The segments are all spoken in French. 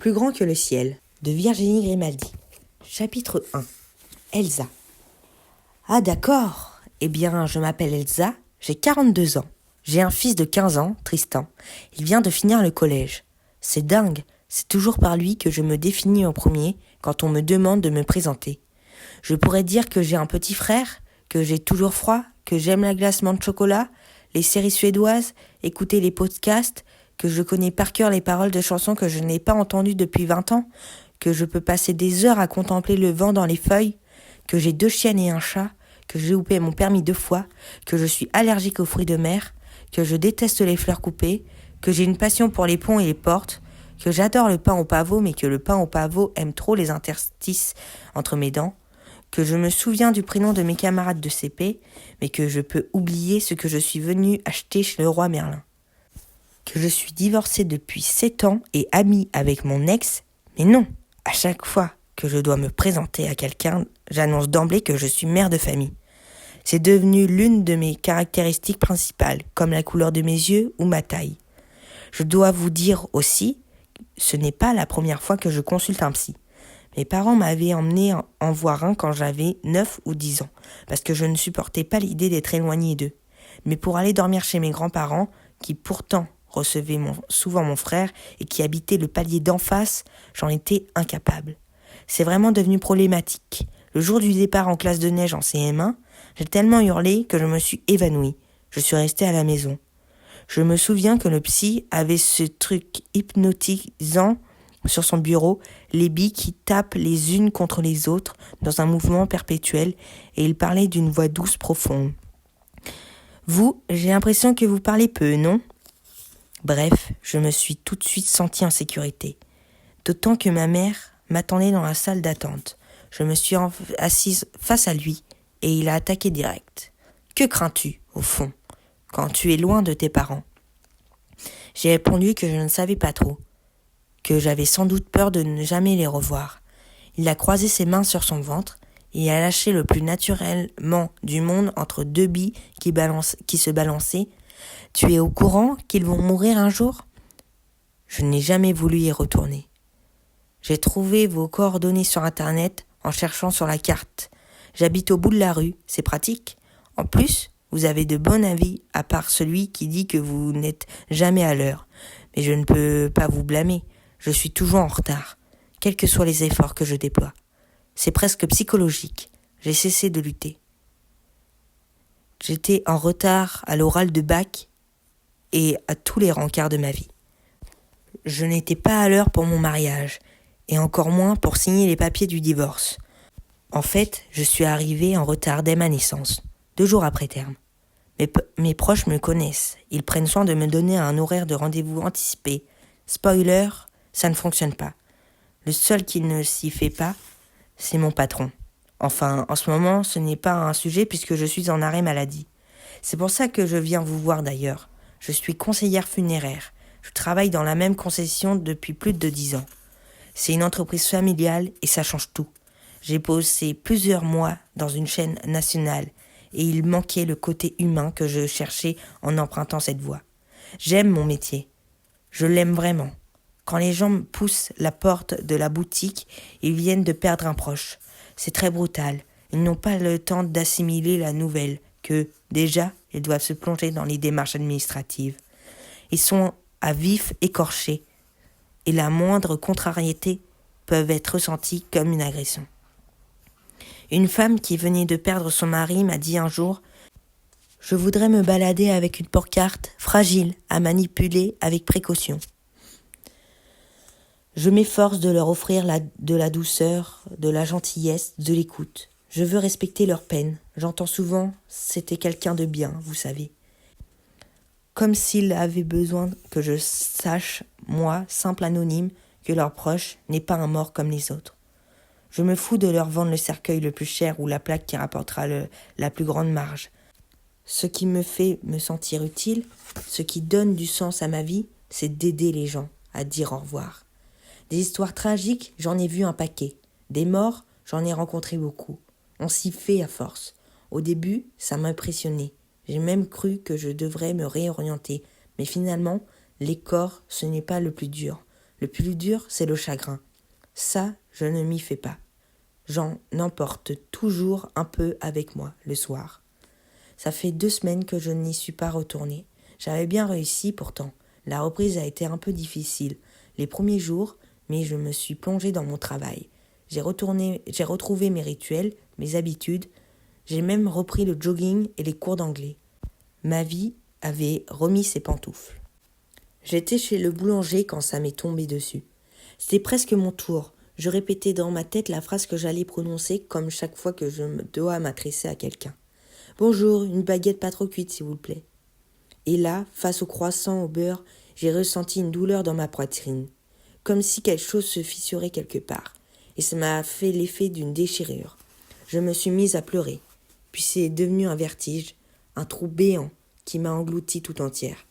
Plus grand que le ciel, de Virginie Grimaldi. Chapitre 1. Elsa. Ah d'accord. Eh bien, je m'appelle Elsa, j'ai 42 ans. J'ai un fils de 15 ans, Tristan. Il vient de finir le collège. C'est dingue, c'est toujours par lui que je me définis en premier quand on me demande de me présenter. Je pourrais dire que j'ai un petit frère, que j'ai toujours froid, que j'aime la glace menthe chocolat, les séries suédoises, écouter les podcasts, que je connais par cœur les paroles de chansons que je n'ai pas entendues depuis 20 ans, que je peux passer des heures à contempler le vent dans les feuilles, que j'ai 2 chiennes et un chat, que j'ai loupé mon permis 2 fois, que je suis allergique aux fruits de mer, que je déteste les fleurs coupées, que j'ai une passion pour les ponts et les portes, que j'adore le pain au pavot mais que le pain au pavot aime trop les interstices entre mes dents, que je me souviens du prénom de mes camarades de CP, mais que je peux oublier ce que je suis venu acheter chez le roi Merlin. Que je suis divorcée depuis 7 ans et amie avec mon ex, mais non, à chaque fois que je dois me présenter à quelqu'un, j'annonce d'emblée que je suis mère de famille. C'est devenu l'une de mes caractéristiques principales, comme la couleur de mes yeux ou ma taille. Je dois vous dire aussi, ce n'est pas la première fois que je consulte un psy. Mes parents m'avaient emmené en voir un quand j'avais 9 ou 10 ans, parce que je ne supportais pas l'idée d'être éloignée d'eux. Mais pour aller dormir chez mes grands-parents, qui pourtant recevaient souvent mon frère et qui habitaient le palier d'en face, j'en étais incapable. C'est vraiment devenu problématique. Le jour du départ en classe de neige en CM1, j'ai tellement hurlé que je me suis évanouie. Je suis restée à la maison. Je me souviens que le psy avait ce truc hypnotisant sur son bureau, les billes qui tapent les unes contre les autres dans un mouvement perpétuel, et il parlait d'une voix douce profonde. Vous, j'ai l'impression que vous parlez peu, non ? Bref, je me suis tout de suite sentie en sécurité. D'autant que ma mère m'attendait dans la salle d'attente. Je me suis assise face à lui et il a attaqué direct. Que crains-tu, au fond, quand tu es loin de tes parents ? J'ai répondu que je ne savais pas trop, que j'avais sans doute peur de ne jamais les revoir. Il a croisé ses mains sur son ventre et a lâché le plus naturellement du monde entre 2 billes qui se balançaient. Tu es au courant qu'ils vont mourir un jour ? Je n'ai jamais voulu y retourner. J'ai trouvé vos coordonnées sur Internet en cherchant sur la carte. J'habite au bout de la rue, c'est pratique. En plus, vous avez de bons avis, à part celui qui dit que vous n'êtes jamais à l'heure. Mais je ne peux pas vous blâmer, je suis toujours en retard, quels que soient les efforts que je déploie. C'est presque psychologique, j'ai cessé de lutter. J'étais en retard à l'oral de bac et à tous les rencarts de ma vie. Je n'étais pas à l'heure pour mon mariage, et encore moins pour signer les papiers du divorce. En fait, je suis arrivée en retard dès ma naissance, 2 jours après terme. Mes proches me connaissent, ils prennent soin de me donner un horaire de rendez-vous anticipé. Spoiler, ça ne fonctionne pas. Le seul qui ne s'y fait pas, c'est mon patron. Enfin, en ce moment, ce n'est pas un sujet puisque je suis en arrêt maladie. C'est pour ça que je viens vous voir d'ailleurs. Je suis conseillère funéraire. Je travaille dans la même concession depuis plus de 10 ans. C'est une entreprise familiale et ça change tout. J'ai bossé plusieurs mois dans une chaîne nationale et il manquait le côté humain que je cherchais en empruntant cette voie. J'aime mon métier. Je l'aime vraiment. Quand les gens me poussent la porte de la boutique, ils viennent de perdre un proche. C'est très brutal. Ils n'ont pas le temps d'assimiler la nouvelle, que, déjà, ils doivent se plonger dans les démarches administratives. Ils sont à vif écorchés, et la moindre contrariété peut être ressentie comme une agression. Une femme qui venait de perdre son mari m'a dit un jour « Je voudrais me balader avec une pancarte fragile à manipuler avec précaution. » Je m'efforce de leur offrir de la douceur, de la gentillesse, de l'écoute. Je veux respecter leur peine. J'entends souvent « c'était quelqu'un de bien, vous savez ». Comme s'ils avaient besoin que je sache, moi, simple anonyme, que leur proche n'est pas un mort comme les autres. Je me fous de leur vendre le cercueil le plus cher ou la plaque qui rapportera la plus grande marge. Ce qui me fait me sentir utile, ce qui donne du sens à ma vie, c'est d'aider les gens à dire au revoir. Des histoires tragiques, j'en ai vu un paquet. Des morts, j'en ai rencontré beaucoup. On s'y fait à force. Au début, ça m'impressionnait. J'ai même cru que je devrais me réorienter. Mais finalement, les corps, ce n'est pas le plus dur. Le plus dur, c'est le chagrin. Ça, je ne m'y fais pas. J'en emporte toujours un peu avec moi le soir. Ça fait 2 semaines que je n'y suis pas retournée. J'avais bien réussi pourtant. La reprise a été un peu difficile les premiers jours, mais je me suis plongée dans mon travail. J'ai retrouvé mes rituels, mes habitudes. J'ai même repris le jogging et les cours d'anglais. Ma vie avait remis ses pantoufles. J'étais chez le boulanger quand ça m'est tombé dessus. C'était presque mon tour. Je répétais dans ma tête la phrase que j'allais prononcer comme chaque fois que je dois m'adresser à quelqu'un. « Bonjour, une baguette pas trop cuite, s'il vous plaît. » Et là, face au croissant au beurre, j'ai ressenti une douleur dans ma poitrine, comme si quelque chose se fissurait quelque part, et ça m'a fait l'effet d'une déchirure. Je me suis mise à pleurer, puis c'est devenu un vertige, un trou béant qui m'a engloutie tout entière.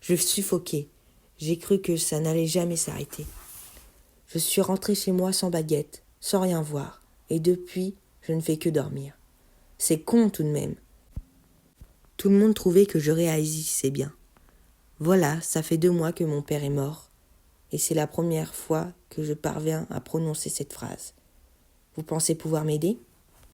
Je suffoquais, j'ai cru que ça n'allait jamais s'arrêter. Je suis rentrée chez moi sans baguette, sans rien voir, et depuis, je ne fais que dormir. C'est con tout de même. Tout le monde trouvait que je réagissais bien. Voilà, ça fait 2 mois que mon père est mort, et c'est la première fois que je parviens à prononcer cette phrase. Vous pensez pouvoir m'aider ?